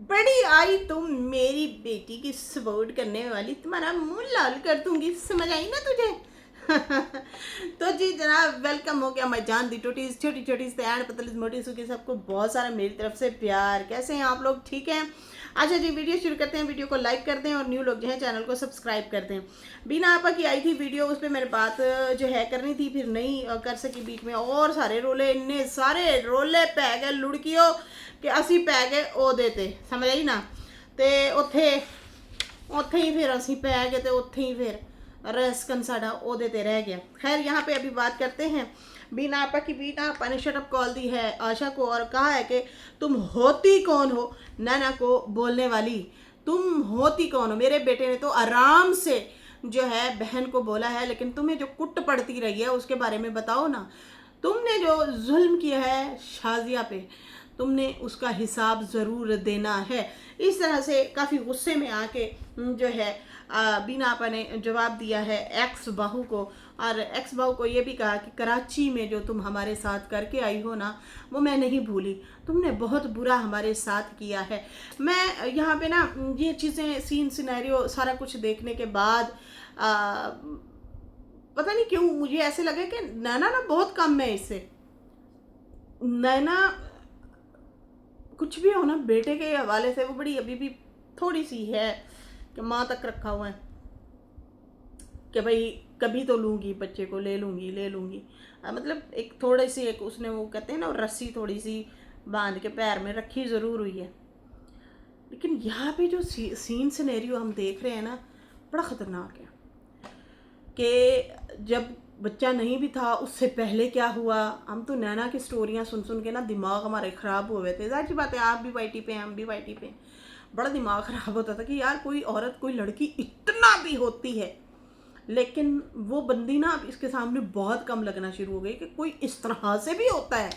बड़ी आई तुम मेरी बेटी की सपोर्ट करने वाली, तुम्हारा मुंह लाल कर दूंगी, समझ आई ना तुझे। तो जी जनाब, वेलकम हो गया मैं जान दी टोटीज, छोटी छोटी से एंड पतली मोटी सुखी, सबको बहुत सारा मेरी तरफ से प्यार। कैसे हैं आप लोग? ठीक हैं? अच्छा जी, वीडियो शुरू करते हैं। वीडियो को लाइक कर दें और न्यू लोग जो हैं चैनल को सब्सक्राइब कर दें। बीना आपा की आई थी वीडियो, उस पर मेरे बात जो है करनी थी, फिर नहीं कर सकी बीच में। और सारे रोले, इन्ने सारे रोले पै गए लुड़कियों कि असी पै गए ओहदे ते, समझ आई ना। तो उत्थे ही फिर असी पै गए, तो उत्थे ही फिर रसकन साडा ओहदे ते रह गया। खैर, यहाँ पे अभी बात करते हैं बीना आपा की। बीना आपा ने शटअप कॉल दी है आशा को और कहा है कि तुम होती कौन हो नैना को बोलने वाली, तुम होती कौन हो। मेरे बेटे ने तो आराम से जो है बहन को बोला है, लेकिन तुम्हें जो कुट पड़ती रही है उसके बारे में बताओ ना। तुमने जो जुल्म किया है शाजिया पे, तुमने उसका हिसाब ज़रूर देना है। इस तरह से काफ़ी गुस्से में आके जो है बीना आपा ने जवाब दिया है एक्स बहू को। और एक्स बहू को ये भी कहा कि कराची में जो तुम हमारे साथ करके आई हो ना, वो मैं नहीं भूली। तुमने बहुत बुरा हमारे साथ किया है। मैं यहाँ पे ना ये चीज़ें, सीन सिनेरियो सारा कुछ देखने के बाद पता नहीं क्यों मुझे ऐसे लगे कि नैना ना बहुत कम है इससे। नैना कुछ भी हो ना, बेटे के हवाले से वो बड़ी अभी भी थोड़ी सी है कि माँ तक रखा हुआ है कि भाई कभी तो लूँगी, बच्चे को ले लूँगी। मतलब एक थोड़ी सी, एक उसने वो कहते हैं ना रस्सी थोड़ी सी बांध के पैर में रखी ज़रूर हुई है। लेकिन यहाँ पे जो सीन सिनेरियो हम देख रहे हैं ना, बड़ा ख़तरनाक है कि जब बच्चा नहीं भी था उससे पहले क्या हुआ। हम तो नैना की स्टोरियाँ सुन सुन के ना दिमाग हमारे ख़राब हुए थे। जाहिर सी बात है, आप भी वाईटी पे हैं, हम भी वाईटी पे हैं। बड़ा दिमाग ख़राब होता था कि यार कोई औरत, कोई लड़की इतना भी होती है, लेकिन वो बंदी ना अब इसके सामने बहुत कम लगना शुरू हो गई कि कोई इस तरह से भी होता है।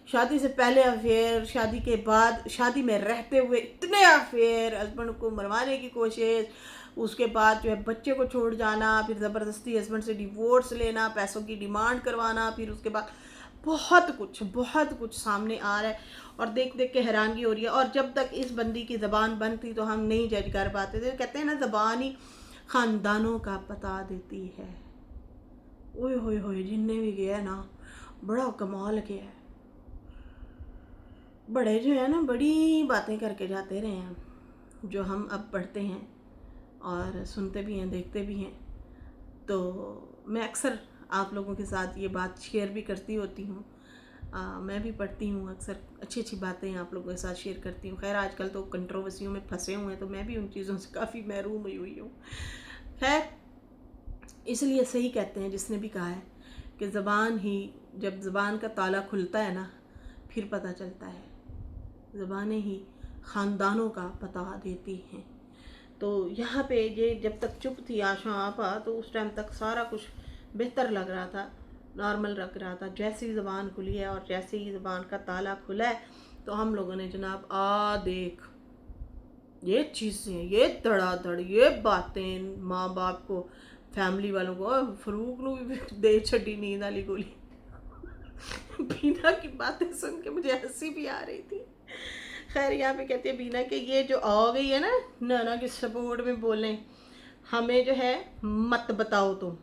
शादी से पहले अफेयर, शादी के बाद, शादी में रहते हुए इतने अफेयर, हस्बैंड को मरवाने की कोशिश, उसके बाद जो है बच्चे को छोड़ जाना, फिर ज़बरदस्ती हस्बैंड से डिवोर्स लेना, पैसों की डिमांड करवाना, फिर उसके बाद बहुत कुछ सामने आ रहा है और देख देख के हैरानगी हो रही है। और जब तक इस बंदी की ज़बान बंद थी तो हम नहीं जज कर पाते थे। कहते हैं ना, ज़बान ही ख़ानदानों का पता देती है। ओए होए होए, जिनने भी गया ना बड़ा कमाल किया है। बड़े जो है ना बड़ी बातें करके जाते रहे हैं, जो हम अब पढ़ते हैं और सुनते भी हैं, देखते भी हैं। तो मैं अक्सर आप लोगों के साथ ये बात शेयर भी करती होती हूँ। मैं भी पढ़ती हूँ अक्सर, अच्छी अच्छी बातें आप लोगों के साथ शेयर करती हूँ। खैर, आजकल तो कंट्रोवर्सियों में फंसे हुए हैं, तो मैं भी उन चीज़ों से काफ़ी महरूम हुई हूँ। खैर, इसलिए सही कहते हैं जिसने भी कहा है कि ज़बान ही, जब ज़बान का ताला खुलता है ना, फिर पता चलता है। ज़बानें ही ख़ानदानों का पता देती हैं। तो यहाँ पे ये जब तक चुप थी आशा आपा, तो उस टाइम तक सारा कुछ बेहतर लग रहा था, नॉर्मल लग रहा था। जैसे ही ज़बान खुली है और जैसे ही ज़बान का ताला खुला है, तो हम लोगों ने जनाब देख ये चीज़ें, ये धड़ाधड़, ये बातें, माँ बाप को, फैमिली वालों को, और फरूक को भी दे छड़ी नींद वाली गोली। बीना की बातें सुन के मुझे हंसी भी आ रही थी। खैर, यहाँ पे कहती है बीना कि ये जो आ गई है ना नाना के सपोर्ट में बोलने, हमें जो है मत बताओ तुम,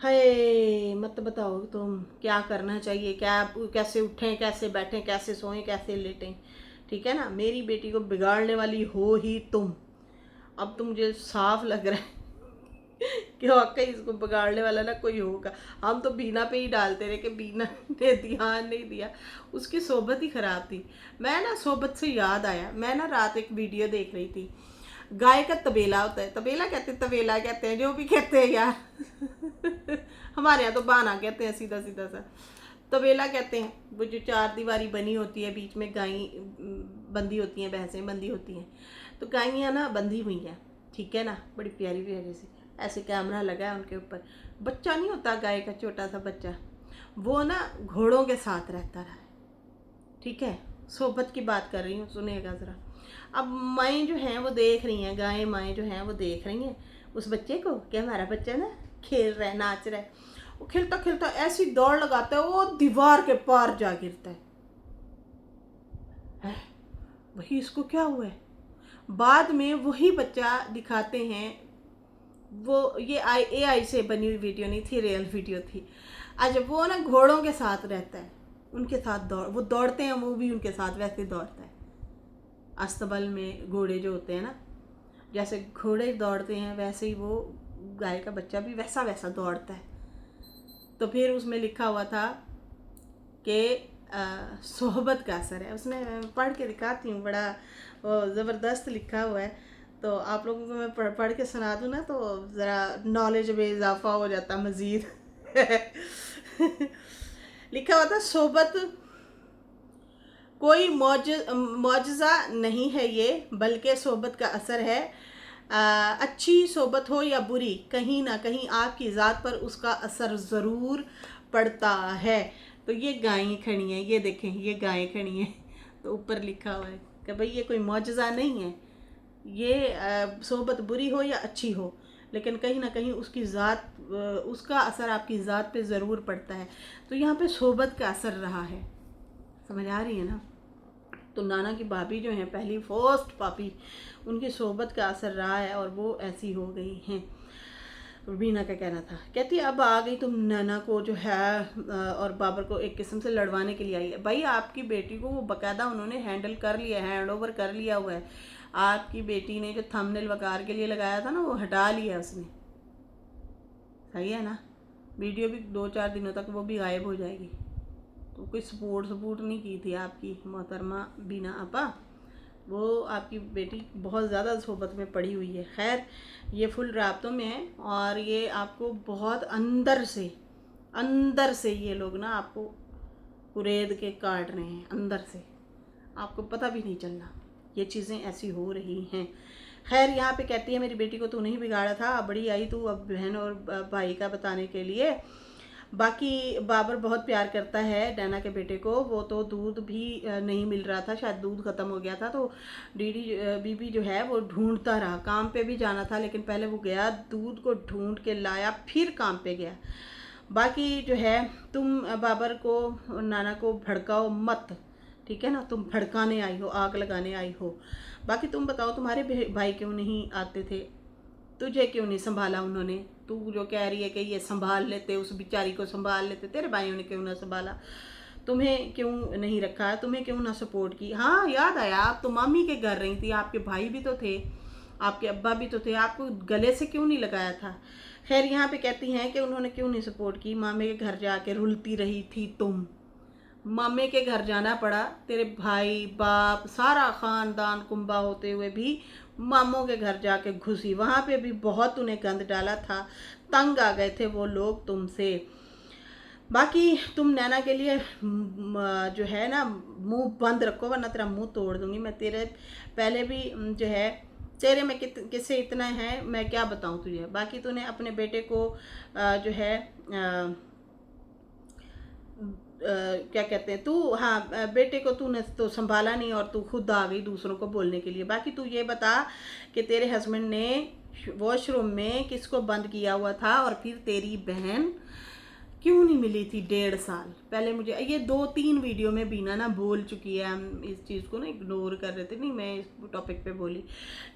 है मत बताओ तुम क्या करना चाहिए, क्या कैसे उठें, कैसे बैठें, कैसे सोएं, कैसे लेटें। ठीक है ना, मेरी बेटी को बिगाड़ने वाली हो ही तुम। अब तो मुझे साफ लग रहा है कि वाकई इसको बिगाड़ने वाला ना कोई होगा। हम तो बीना पे ही डालते रहे कि बीना ने ध्यान नहीं दिया, उसकी सोबत ही ख़राब थी। मैं ना सोबत से याद आया, मैं ना रात एक वीडियो देख रही थी। गाय का तबेला होता है, तबेला कहते हैं, तबेला कहते हैं, जो भी कहते हैं यार। हमारे यहाँ तो बाना कहते हैं, सीधा सीधा सा तबेला कहते हैं। वो जो चार दीवारी बनी होती है, बीच में गाय बंधी होती हैं, भैंसें बंधी होती हैं। तो गायें ना बंधी हुई हैं, ठीक है ना, बड़ी प्यारी प्यारी सी, ऐसे कैमरा लगा है उनके ऊपर। बच्चा नहीं होता गाय का, छोटा सा बच्चा, वो ना घोड़ों के साथ रहता रहा है। ठीक है, सोबत की बात कर रही हूँ, सुनिएगा ज़रा। अब माएँ जो हैं वो देख रही हैं, गायें माएँ जो हैं वो देख रही हैं उस बच्चे को कि हमारा बच्चा ना खेल रहा है, नाच रहा है। वो खेलता खेलता ऐसी दौड़ लगाता है, वो दीवार के पार जा गिरता है। भाई इसको क्या हुआ है। बाद में वही बच्चा दिखाते हैं, वो ये AI से बनी हुई वीडियो नहीं थी, रियल वीडियो थी। अच्छा, वो ना घोड़ों के साथ रहता है, उनके साथ वो दौड़ते हैं, वो भी उनके साथ वैसे दौड़ता है। अस्तबल में घोड़े जो होते हैं ना, जैसे घोड़े दौड़ते हैं वैसे ही वो गाय का बच्चा भी वैसा वैसा दौड़ता है। तो फिर उसमें लिखा हुआ था कि सोहबत का असर है। उसने पढ़ के दिखाती हूँ, बड़ा ज़बरदस्त लिखा हुआ है। तो आप लोगों को मैं पढ़ के सुना दूँ ना, तो ज़रा नॉलेज में इजाफा हो जाता मज़ीद। लिखा हुआ था, सोहबत कोई मौजज़ा नहीं है ये, बल्कि सोहबत का असर है। अच्छी सोहबत हो या बुरी, कहीं ना कहीं आपकी ज़ात पर उसका असर ज़रूर पड़ता है। तो ये गायें खड़ी हैं, ये देखें, ये गायें खड़ी हैं। तो ऊपर लिखा हुआ है कि भाई ये कोई मौजज़ा नहीं है, ये सोहबत बुरी हो या अच्छी हो, लेकिन कहीं ना कहीं उसकी ज़ात, उसका असर आपकी ज़ात पे ज़रूर पड़ता है। तो यहाँ पे सोहबत का असर रहा है, समझ आ रही है ना। तो नाना की भाभी जो हैं, पहली फर्स्ट पापी, उनकी सोहबत का असर रहा है और वो ऐसी हो गई हैं। बीना का कहना था, कहती है अब आ गई तुम नाना को जो है और बाबर को एक किस्म से लड़वाने के लिए आई है। भाई आपकी बेटी को वो बाकायदा उन्होंने हैंडल कर लिया है, हैंड ओवर कर लिया हुआ है। आपकी बेटी ने जो थंबनेल वकार के लिए लगाया था ना, वो हटा लिया उसने, सही है ना। वीडियो भी 2-4 दिनों तक वो भी गायब हो जाएगी। तो कोई सपोर्ट नहीं की थी आपकी मोहतरमा बीना आपा, वो आपकी बेटी बहुत ज़्यादा सोहबत में पड़ी हुई है। खैर, ये फुल राब्तों में है और ये आपको बहुत अंदर से ये लोग ना आपको कुरेद के काट रहे हैं, अंदर से आपको पता भी नहीं चलना, ये चीज़ें ऐसी हो रही हैं। खैर, यहाँ पे कहती है मेरी बेटी को तू नहीं बिगाड़ा था, बड़ी आई तू अब बहन और भाई का बताने के लिए। बाकी बाबर बहुत प्यार करता है नैना के बेटे को। वो तो दूध भी नहीं मिल रहा था, शायद दूध ख़त्म हो गया था, तो डीडी बीबी जो है वो ढूंढता रहा। काम पे भी जाना था, लेकिन पहले वो गया, दूध को ढूंढ के लाया, फिर काम पे गया। बाकी जो है, तुम बाबर को, नाना को भड़काओ मत, ठीक है ना। तुम भड़काने आई हो, आग लगाने आई हो। बाकी तुम बताओ, तुम्हारे भाई क्यों नहीं आते थे, तुझे क्यों नहीं संभाला उन्होंने। तू जो कह रही है कि ये संभाल लेते, उस बेचारी को संभाल लेते, तेरे भाइयों ने क्यों ना संभाला, तुम्हें क्यों नहीं रखा, तुम्हें क्यों ना सपोर्ट की। हाँ, याद आया, आप तो मामी के घर रही थी, आपके भाई भी तो थे, आपके अब्बा भी तो थे, आपको गले से क्यों नहीं लगाया था। खैर, यहाँ पे कहती हैं कि उन्होंने क्यों नहीं सपोर्ट की, मामे के घर जाके रुलती रही थी तुम। मामे के घर जाना पड़ा, तेरे भाई बाप सारा ख़ानदान कुंबा होते हुए भी मामों के घर जाके घुसी, वहाँ पे भी बहुत उन्हें गंद डाला था, तंग आ गए थे वो लोग तुमसे। बाकी तुम नैना के लिए जो है ना, मुंह बंद रखो, वरना तेरा मुंह तोड़ दूंगी मैं। तेरे पहले भी जो है, तेरे में किससे इतना है मैं क्या बताऊं तुझे। बाकी तूने अपने बेटे को जो है क्या कहते हैं, तू, हाँ, बेटे को तूने तो संभाला नहीं और तू खुद आ गई दूसरों को बोलने के लिए। बाकी तू ये बता कि तेरे हस्बैंड ने वॉशरूम में किसको बंद किया हुआ था, और फिर तेरी बहन क्यों नहीं मिली थी 1.5 साल पहले। मुझे ये 2-3 वीडियो में बीना ना बोल चुकी है, हम इस चीज़ को ना इग्नोर कर रहे थे, नहीं मैं इस टॉपिक पे बोली,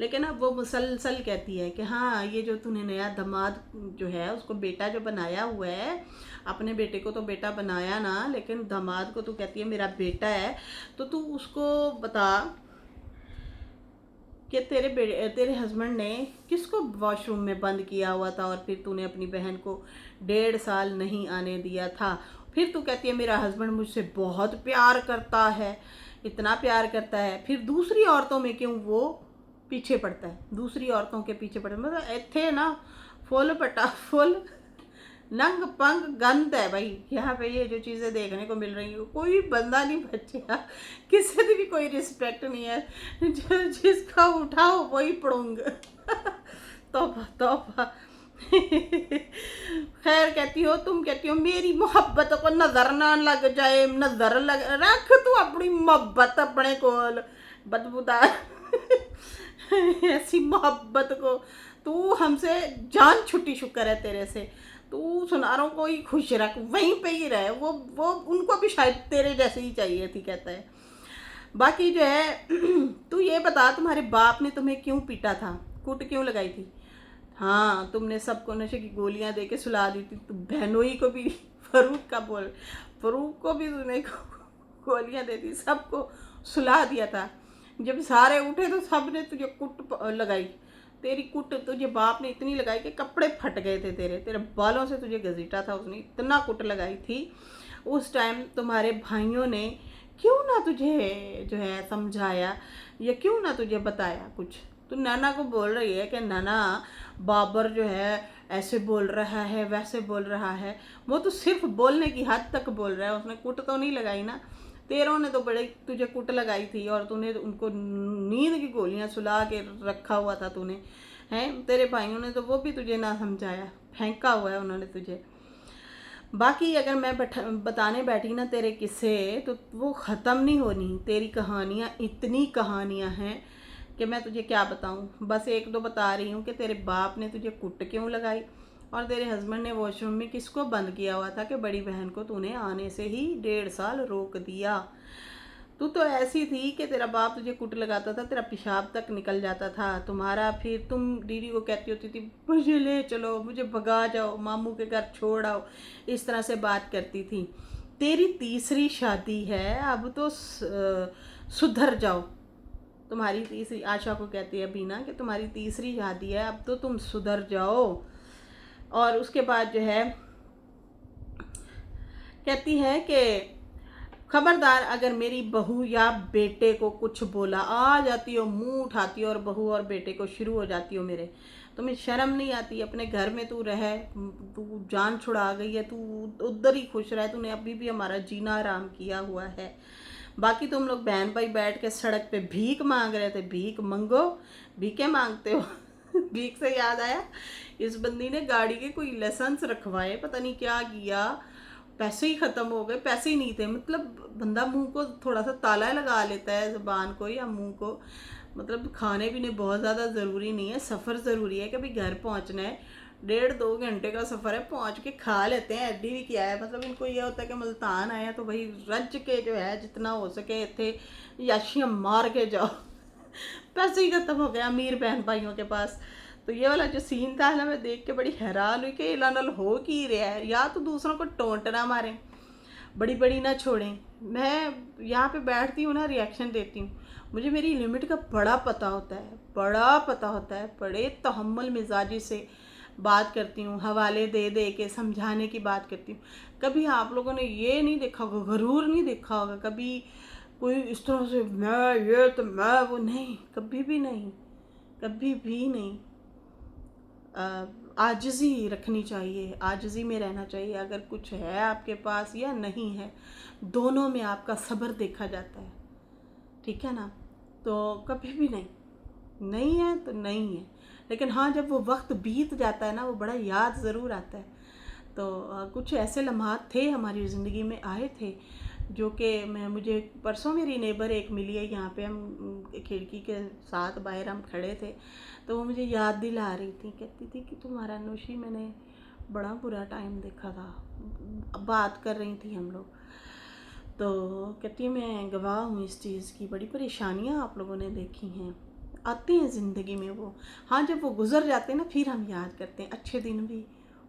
लेकिन अब वो मुसलसल कहती है कि हाँ, ये जो तूने नया दामाद जो है, उसको बेटा जो बनाया हुआ है, अपने बेटे को तो बेटा बनाया ना, लेकिन दामाद को तू कहती है मेरा बेटा है। तो तू उसको बता कि तेरे हस्बैंड ने किसको वॉशरूम में बंद किया हुआ था, और फिर तूने अपनी बहन को 1.5 साल नहीं आने दिया था। फिर तू कहती है मेरा हस्बैंड मुझसे बहुत प्यार करता है, इतना प्यार करता है, फिर दूसरी औरतों में क्यों वो पीछे पड़ता है, दूसरी औरतों के पीछे पड़ता है। मतलब थे ना फुल नंग पंग गंद है भाई। यहाँ पे ये जो चीज़ें देखने को मिल रही हैं, कोई बंदा नहीं बचेगा, किसी की भी कोई रिस्पेक्ट नहीं है, जिसका उठाओ वही पढ़ूंगा। तौबा तौबा। खैर, तुम कहती हो मेरी मोहब्बत को नजर ना लग जाए, नजर लग रख तू अपनी मोहब्बत अपने को, बदबूदार ऐसी मोहब्बत को तू हमसे जान छुट्टी, शुक्र है तेरे से, तू सुनारों को ही खुश रख, वहीं पे ही रहे। वो उनको भी शायद तेरे जैसे ही चाहिए थी, कहता है। बाकी जो है बता तुम्हारे बाप ने तुम्हें क्यों पीटा था, कूट क्यों लगाई थी? हाँ, तुमने सबको नशे की गोलियां दे के सुला दी थी। तुम बहनोई को भी फरूक का बोल, फरूक को भी तूने गोलियां दे दी, सबको सुला दिया था। जब सारे उठे तो सब ने तुझे कुट लगाई। तेरी कुट तुझे बाप ने इतनी लगाई कि कपड़े फट गए थे तेरे तेरे बालों से तुझे घसीटा था उसने, इतना कुट लगाई थी। उस टाइम तुम्हारे भाइयों ने क्यों ना तुझे जो है समझाया, या क्यों ना तुझे बताया कुछ? तू नाना को बोल रही है कि नाना बाबर जो है ऐसे बोल रहा है वैसे बोल रहा है। वो तो सिर्फ बोलने की हद तक बोल रहा है, उसने कुट तो नहीं लगाई ना। तेरों ने तो बड़े तुझे कुट लगाई थी और तूने उनको नींद की गोलियां सुला के रखा हुआ था तूने, हैं? तेरे भाइयों ने तो वो भी तुझे ना समझाया, फेंका हुआ है उन्होंने तुझे। बाकी अगर मैं बताने बैठी ना तेरे किस्से तो वो ख़त्म नहीं होनी। तेरी कहानियाँ इतनी कहानियाँ हैं कि मैं तुझे क्या बताऊँ। बस एक दो बता रही हूँ कि तेरे बाप ने तुझे कुट क्यों लगाई, और तेरे हस्बैंड ने वॉशरूम में किसको बंद किया हुआ था कि बड़ी बहन को तूने आने से ही 1.5 साल रोक दिया। तू तो ऐसी थी कि तेरा बाप तुझे कुट लगाता था, तेरा पेशाब तक निकल जाता था तुम्हारा। फिर तुम दीदी को कहती होती थी मुझे ले चलो, मुझे भगा जाओ, मामू के घर छोड़ आओ, इस तरह से बात करती थी। तेरी तीसरी शादी है, अब तो सुधर जाओ। तुम्हारी तीसरी, आशा को कहती है बीना कि तुम्हारी तीसरी शादी है, अब तो तुम सुधर जाओ। और उसके बाद जो है कहती है कि खबरदार अगर मेरी बहू या बेटे को कुछ बोला, आ जाती हो मुंह उठाती हो और बहू और बेटे को शुरू हो जाती हो मेरे। तुम्हें शर्म नहीं आती? अपने घर में तू रहे, तू जान छुड़ा गई है, तू उधर ही खुश रहे, तूने अभी भी हमारा जीना आराम किया हुआ है। बाकी तुम लोग बहन भाई बैठ के सड़क पे भीख मांग रहे थे, भीख मंगो, भीखे मांगते हो। भीख से याद आया, इस बंदी ने गाड़ी के कोई लाइसेंस रखवाए, पता नहीं क्या किया, पैसे ही ख़त्म हो गए, पैसे ही नहीं थे। मतलब बंदा मुंह को थोड़ा सा ताला लगा लेता है, ज़ुबान को या मुंह को। मतलब खाने पीने बहुत ज़्यादा ज़रूरी नहीं है, सफ़र ज़रूरी है। कभी घर पहुंचना है, 1.5-2 घंटे का सफ़र है, पहुंच के खा लेते हैं, एडी भी किया है। मतलब इनको ये होता है कि मुल्तान आए हैं तो भाई रज के जो है जितना हो सके थे याशियाँ मार के जाओ। पैसे ही ख़त्म हो गया अमीर बहन भाइयों के पास। तो ये वाला जो सीन था ना, मैं देख के बड़ी हैरान हुई कि इलानल हो की रहा है। या तो दूसरों को टोंट ना मारें, बड़ी बड़ी ना छोड़ें। मैं यहाँ पे बैठती हूँ ना, रिएक्शन देती हूँ, मुझे मेरी लिमिट का बड़ा पता होता है, बड़ा पता होता है। बड़े तहम्मुल मिजाजी से बात करती हूँ, हवाले दे दे के समझाने की बात करती हूँ। कभी आप लोगों ने ये नहीं देखा होगा, गरूर नहीं देखा होगा कभी, कोई इस तरह से मैं ये तो मैं वो, नहीं, कभी भी नहीं, कभी भी नहीं। आजिज़ी रखनी चाहिए, आजिज़ी में रहना चाहिए। अगर कुछ है आपके पास या नहीं है, दोनों में आपका सब्र देखा जाता है, ठीक है ना? तो कभी भी नहीं, नहीं है तो नहीं है। लेकिन हाँ, जब वो वक्त बीत जाता है ना, वो बड़ा याद ज़रूर आता है। तो कुछ ऐसे लम्हात थे हमारी ज़िंदगी में आए थे, जो कि मुझे परसों मेरी नेबर एक मिली है, यहाँ पे हम खिड़की के साथ बाहर हम खड़े थे, तो वो मुझे याद दिला रही थी, कहती थी कि तुम्हारा नौशी मैंने बड़ा बुरा टाइम देखा था। बात कर रही थी हम लोग, तो कहती है मैं गवाह हूँ इस चीज़ की, बड़ी परेशानियाँ आप लोगों ने देखी हैं। आते हैं ज़िंदगी में वो, हाँ, जब वो गुज़र जाते हैं ना, फिर हम याद करते हैं, अच्छे दिन भी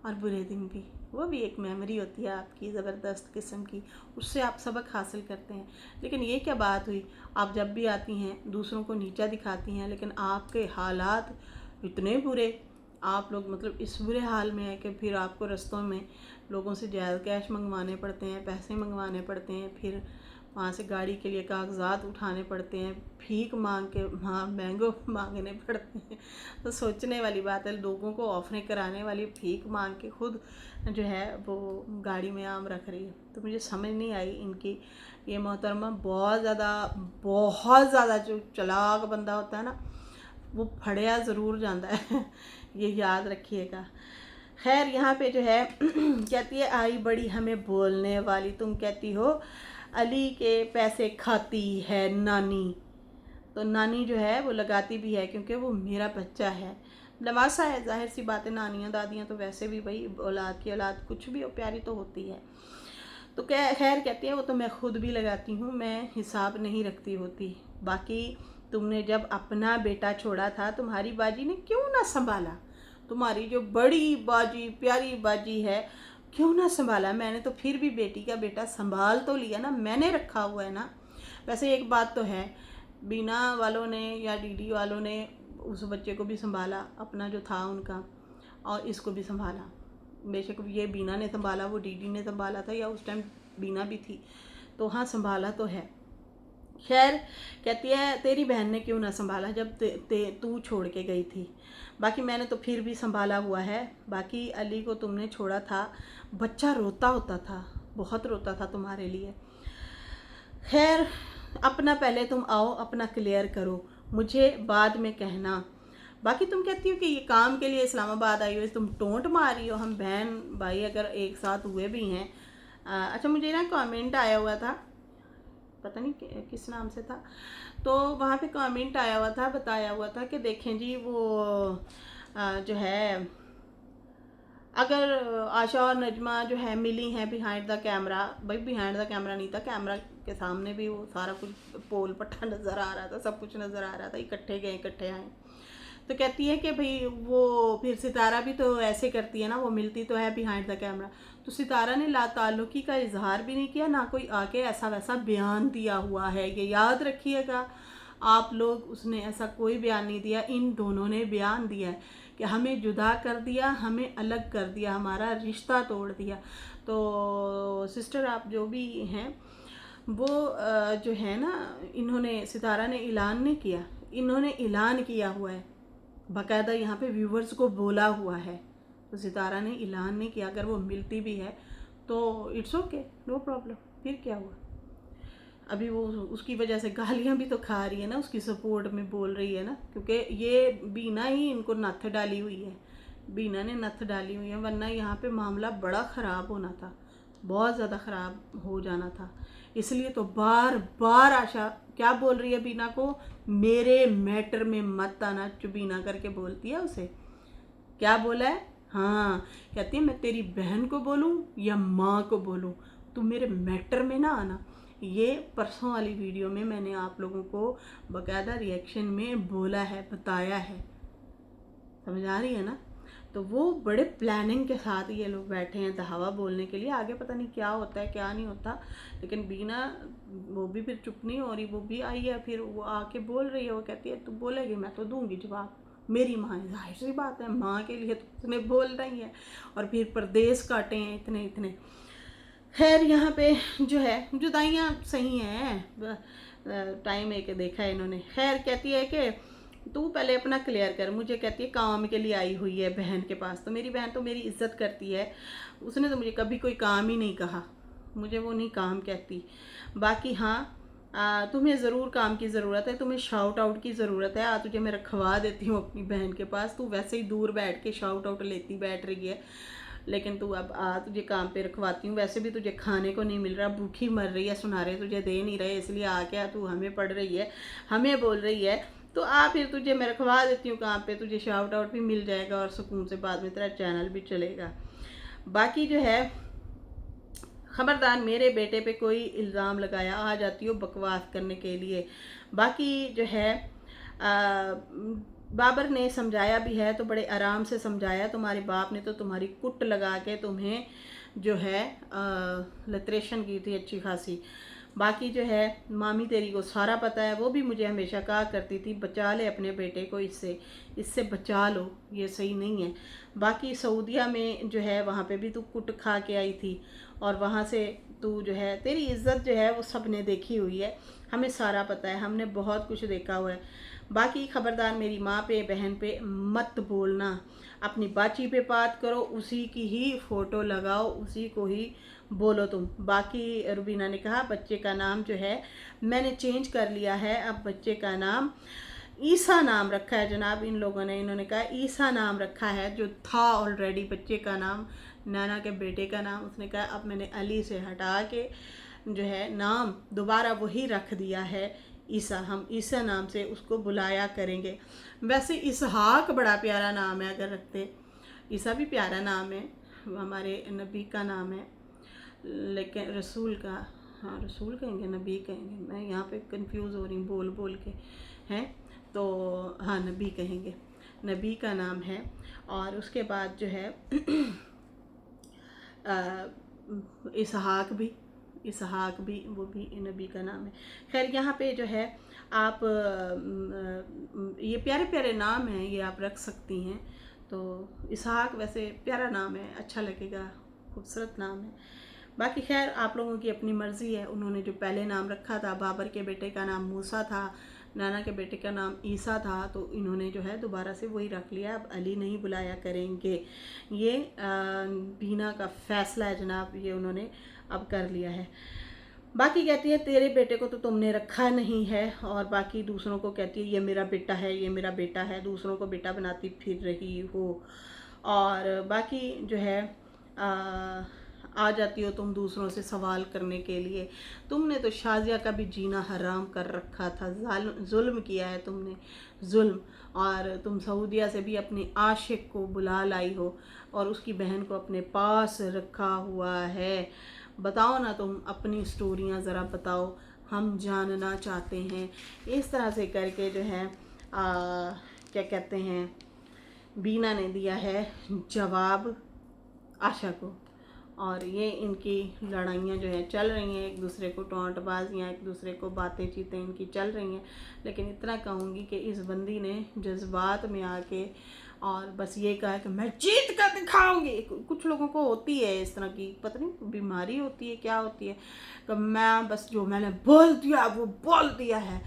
और बुरे दिन भी। वो भी एक मेमोरी होती है आपकी ज़बरदस्त किस्म की, उससे आप सबक हासिल करते हैं। लेकिन ये क्या बात हुई, आप जब भी आती हैं दूसरों को नीचा दिखाती हैं, लेकिन आपके हालात इतने बुरे, आप लोग मतलब इस बुरे हाल में है कि फिर आपको रस्तों में लोगों से जायज़ कैश मंगवाने पड़ते हैं, पैसे मंगवाने पड़ते हैं, फिर वहाँ से गाड़ी के लिए कागजात उठाने पड़ते हैं, भीख मांग के वहाँ मैंगो मांगने पड़ते हैं। तो सोचने वाली बात है, लोगों को ऑफरें कराने वाली भीख मांग के खुद जो है वो गाड़ी में आम रख रही है। तो मुझे समझ नहीं आई इनकी। ये मोहतरमा बहुत ज़्यादा जो चालाक बंदा होता है ना, वो फड़िया ज़रूर जाता है। ये याद रखिएगा। खैर यहाँ पे जो है कहती है आई बड़ी हमें बोलने वाली, तुम कहती हो अली के पैसे खाती है नानी। तो नानी जो है वो लगाती भी है, क्योंकि वो मेरा बच्चा है, नवासा है। जाहिर सी बात है, नानियाँ दादियाँ तो वैसे भी भाई औलाद की औलाद कुछ भी प्यारी तो होती है। तो खैर कहती है वो तो मैं खुद भी लगाती हूँ, मैं हिसाब नहीं रखती होती। बाकी तुमने जब अपना बेटा छोड़ा था तुम्हारी बाजी ने क्यों ना संभाला, तुम्हारी जो बड़ी बाजी प्यारी बाजी है क्यों ना संभाला। मैंने तो फिर भी बेटी का बेटा संभाल तो लिया ना, मैंने रखा हुआ है ना। वैसे एक बात तो है, बीना वालों ने या डीडी वालों ने उस बच्चे को भी संभाला, अपना जो था उनका, और इसको भी संभाला। बेशक ये बीना ने संभाला, वो डीडी ने संभाला था, या उस टाइम बीना भी थी, तो हाँ संभाला तो है। खैर कहती है तेरी बहन ने क्यों ना संभाला जब तू छोड़ के गई थी, बाकी मैंने तो फिर भी संभाला हुआ है। बाकी अली को तुमने छोड़ा था, बच्चा रोता होता था, बहुत रोता था तुम्हारे लिए। खैर अपना पहले तुम आओ, अपना क्लियर करो, मुझे बाद में कहना। बाकी तुम कहती हो कि ये काम के लिए इस्लामाबाद आई हो, तुम टोंट मार रही हो। हम बहन भाई अगर एक साथ हुए भी हैं। अच्छा मुझे ना कमेंट आया हुआ था, पता नहीं किस नाम से था, तो वहाँ पे कमेंट आया हुआ था, बताया हुआ था कि देखें जी वो जो है अगर आशा और नजमा जो है मिली हैं बिहाइंड द कैमरा, भाई बिहाइंड द कैमरा नहीं था, कैमरा के सामने भी वो सारा कुछ पोल पट्टा नज़र आ रहा था, सब कुछ नज़र आ रहा था, इकट्ठे गए इकट्ठे आए। तो कहती है कि भाई वो फिर सितारा भी तो ऐसे करती है ना, वो मिलती तो है बिहाइंड द कैमरा। तो सितारा ने लाताल्लुकी का इजहार भी नहीं किया, ना कोई आके ऐसा वैसा बयान दिया हुआ है, ये याद रखिएगा आप लोग। उसने ऐसा कोई बयान नहीं दिया, इन दोनों ने बयान दिया है कि हमें जुदा कर दिया, हमें अलग कर दिया, हमारा रिश्ता तोड़ दिया। तो सिस्टर आप जो भी हैं वो जो है ना, इन्होंने सितारा ने ऐलान नहीं किया, इन्होंने ऐलान किया हुआ है, बाकायदा यहाँ पे व्यूवर्स को बोला हुआ है। तो सितारा ने ऐलान नहीं किया, अगर वो मिलती भी है तो इट्स ओके, नो प्रॉब्लम। फिर क्या हुआ, अभी वो उसकी वजह से गालियाँ भी तो खा रही है ना, उसकी सपोर्ट में बोल रही है ना, क्योंकि ये बीना ही इनको नथ डाली हुई है, बीना ने नथ डाली हुई है, वरना यहाँ पे मामला बड़ा ख़राब होना था, बहुत ज़्यादा ख़राब हो जाना था। इसलिए तो बार बार आशा क्या बोल रही है बीना को, मेरे मैटर में मत आना, चुबीना करके बोलती है उसे। क्या बोला है, हाँ कहती है मैं तेरी बहन को बोलूँ या माँ को बोलूँ, तू मेरे मैटर में ना आना। ये परसों वाली वीडियो में मैंने आप लोगों को बाकायदा रिएक्शन में बोला है, बताया है, समझ आ रही है ना। तो वो बड़े प्लानिंग के साथ ये लोग बैठे हैं दहावा बोलने के लिए, आगे पता नहीं क्या होता है क्या नहीं होता। लेकिन बीना वो भी फिर चुप नहीं हो रही, वो भी आई है, फिर वो आके बोल रही है, वो कहती है तू बोलेगी मैं तो दूंगी जवाब, मेरी माँ है, जाहिर सी बात है माँ के लिए तो उसने बोल रही है। और फिर परदेश काटे हैं इतने इतने। खैर यहाँ पे जो है जुदाइयाँ सही हैं, टाइम एक देखा है इन्होंने। खैर कहती है कि तू पहले अपना क्लियर कर, मुझे कहती है काम के लिए आई हुई है बहन के पास, तो मेरी बहन तो मेरी इज्जत करती है, उसने तो मुझे कभी कोई काम ही नहीं कहा, मुझे वो नहीं काम कहती। बाकी हाँ तुम्हें ज़रूर काम की ज़रूरत है, तुम्हें शाउट आउट की ज़रूरत है, तुझे मैं रखवा देती हूँ अपनी बहन के पास, तू वैसे ही दूर बैठ के शाउट आउट लेती बैठ रही है, लेकिन तू अब तुझे काम पे रखवाती हूँ, वैसे भी तुझे खाने को नहीं मिल रहा, भूखी मर रही है, सुनारे तुझे दे नहीं रहे, इसलिए आके तू हमें पढ़ रही है, हमें बोल रही है, तो फिर तुझे मैं रखवा देती हूँ काम पे, तुझे शाउट आउट भी मिल जाएगा और सुकून से बाद में तेरा चैनल भी चलेगा। बाकी जो है ख़बरदार मेरे बेटे पे कोई इल्ज़ाम लगाया आ जाती हो बकवास करने के लिए। बाकी जो है बाबर ने समझाया भी है तो बड़े आराम से समझाया, तुम्हारे बाप ने तो तुम्हारी कुट लगा के तुम्हें जो है लतरेशन की थी अच्छी खासी। बाकी जो है मामी तेरी को सारा पता है, वो भी मुझे हमेशा कहा करती थी बचा ले अपने बेटे को, इससे बचा लो, ये सही नहीं है। बाकी सऊदिया में जो है वहाँ पे भी तू कुट खा के आई थी, और वहाँ से तू जो है तेरी इज़्ज़त जो है वो सब ने देखी हुई है, हमें सारा पता है, हमने बहुत कुछ देखा हुआ है। बाकी ख़बरदार मेरी माँ पे बहन पे मत बोलना, अपनी बाची पे बात करो, उसी की ही फ़ोटो लगाओ, उसी को ही बोलो तुम। बाकी रुबीना ने कहा बच्चे का नाम जो है मैंने चेंज कर लिया है, अब बच्चे का नाम ईसा नाम रखा है जनाब, इन लोगों ने, इन्होंने कहा ईसा नाम रखा है, जो था ऑलरेडी बच्चे का नाम, नाना के बेटे का नाम, उसने कहा अब मैंने अली से हटा के जो है नाम दोबारा वही रख दिया है ईसा, हम ईसा नाम से उसको बुलाया करेंगे। वैसे इसहाक बड़ा प्यारा नाम है अगर रखते, ईसा भी प्यारा नाम है, हमारे नबी का नाम है, लेकिन रसूल का, हाँ रसूल कहेंगे नबी कहेंगे, मैं यहाँ पे कंफ्यूज हो रही हूँ बोल बोल के, हैं तो हाँ नबी कहेंगे, नबी का नाम है। और उसके बाद जो है इसहाक भी वो भी नबी का नाम है। खैर यहाँ पे जो है आप ये प्यारे प्यारे नाम हैं, ये आप रख सकती हैं। तो इसहाक वैसे प्यारा नाम है, अच्छा लगेगा, खूबसूरत नाम है। बाकी खैर आप लोगों की अपनी मर्ज़ी है। उन्होंने जो पहले नाम रखा था, बाबर के बेटे का नाम मूसा था, नाना के बेटे का नाम ईसा था, तो इन्होंने जो है दोबारा से वही रख लिया। अब अली नहीं बुलाया करेंगे। ये बीना का फ़ैसला है जनाब, ये उन्होंने अब कर लिया है। बाकी कहती है तेरे बेटे को तो तुमने रखा नहीं है, और बाकी दूसरों को कहती है ये मेरा बेटा है, ये मेरा बेटा है, दूसरों को बेटा बनाती फिर रही हो। और बाकी जो है आ जाती हो तुम दूसरों से सवाल करने के लिए। तुमने तो शाजिया का भी जीना हराम कर रखा था, जुल्म किया है तुमने, जुल्म। और तुम सऊदिया से भी अपनी आशिक को बुला लाई हो और उसकी बहन को अपने पास रखा हुआ है। बताओ ना, तुम अपनी स्टोरियाँ ज़रा बताओ, हम जानना चाहते हैं। इस तरह से करके जो है क्या कहते हैं, बीना ने दिया है जवाब आशा को। और ये इनकी लड़ाइयाँ जो है चल रही हैं, एक दूसरे को टोंटबाजियाँ, एक दूसरे को बातें चीतें इनकी चल रही हैं। लेकिन इतना कहूँगी कि इस बंदी ने जज्बात में आके और बस ये कहा कि मैं जीत कर दिखाऊंगी। कुछ लोगों को होती है इस तरह की, पता नहीं बीमारी होती है क्या होती है, कि मैं बस जो मैंने बोल दिया वो बोल दिया है।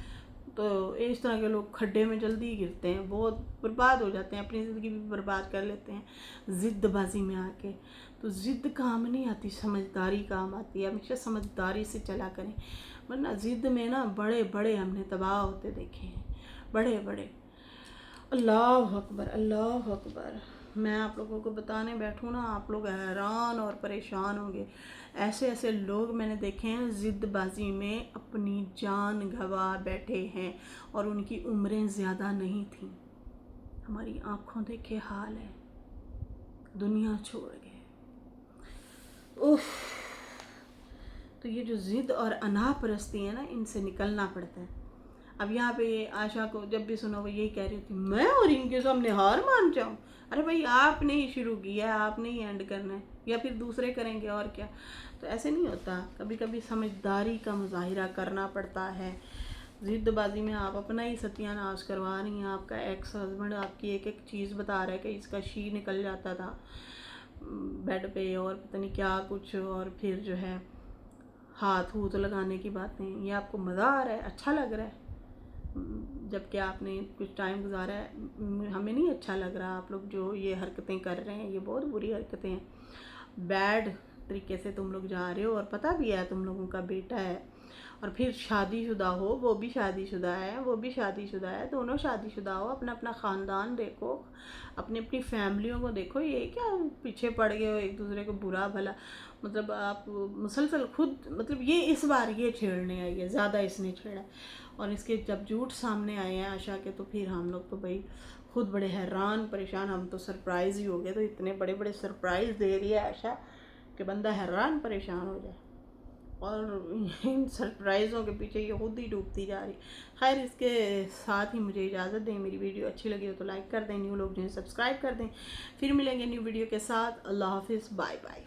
तो इस तरह के लोग खड्डे में जल्दी गिरते हैं, बहुत बर्बाद हो जाते हैं, अपनी ज़िंदगी भी बर्बाद कर लेते हैं ज़िद्दबाजी में आके। तो ज़िद्द काम नहीं आती, समझदारी काम आती है। हमेशा समझदारी से चला करें, वरना ज़िद्द में ना बड़े बड़े हमने तबाह होते देखे हैं, बड़े बड़े। अल्लाह अकबर, अल्लाह अकबर। मैं आप लोगों को बताने बैठूँ ना, आप लोग हैरान और परेशान होंगे। ऐसे ऐसे लोग मैंने देखे हैं ज़िद्दबाजी में अपनी जान गंवा बैठे हैं, और उनकी उम्रें ज़्यादा नहीं थी। हमारी आँखों देखे हाल है, दुनिया छोड़ गए। उफ। तो ये जो ज़िद और अनापरस्ती है ना, इनसे निकलना पड़ता है। अब यहाँ पे आशा को जब भी सुनो वो यही कह रही थी मैं और इनके सामने हार मान जाऊँ। अरे भाई आपने ही शुरू किया है, आपने ही एंड करना है, या फिर दूसरे करेंगे और क्या। तो ऐसे नहीं होता, कभी कभी समझदारी का मुजाहिरा करना पड़ता है। ज़िद्दबाजी में आप अपना ही सत्यानाश करवा रही हैं। आपका एक्स हस्बैंड आपकी एक एक चीज़ बता रहा है कि इसका शी निकल जाता था बेड पे, और पता नहीं क्या कुछ, और फिर जो है हाथ हूथ लगाने की बातें। ये आपको मज़ा आ रहा है, अच्छा लग रहा है, जबकि आपने कुछ टाइम गुजारा है। हमें नहीं अच्छा लग रहा। आप लोग जो ये हरकतें कर रहे हैं, ये बहुत बुरी हरकतें हैं, बैड तरीके से तुम लोग जा रहे हो। और पता भी है तुम लोगों का बेटा है, और फिर शादीशुदा हो, वो भी शादीशुदा है, वो भी शादीशुदा है, दोनों शादीशुदा हो। अपना अपना ख़ानदान देखो, अपनी अपनी फैमिलियों को देखो। ये क्या पीछे पड़ गए हो एक दूसरे को बुरा भला, मतलब आप मुसलसल खुद, मतलब ये इस बार ये छेड़ने आई है, ज़्यादा इसने छेड़ा। और इसके जब झूठ सामने आए हैं आशा के, तो फिर हम लोग तो भाई खुद बड़े हैरान परेशान, हम तो सरप्राइज़ ही हो गए। तो इतने बड़े बड़े सरप्राइज़ दे रही है आशा कि बंदा हैरान परेशान हो जाए, और इन सरप्राइज़ों के पीछे ये खुद ही डूबती जा रही। खैर इसके साथ ही मुझे इजाज़त दें। मेरी वीडियो अच्छी लगी हो तो लाइक कर दें, न्यू लोग जो हैं सब्सक्राइब कर दें। फिर मिलेंगे न्यू वीडियो के साथ। अल्लाह हाफिज़, बाय बाय।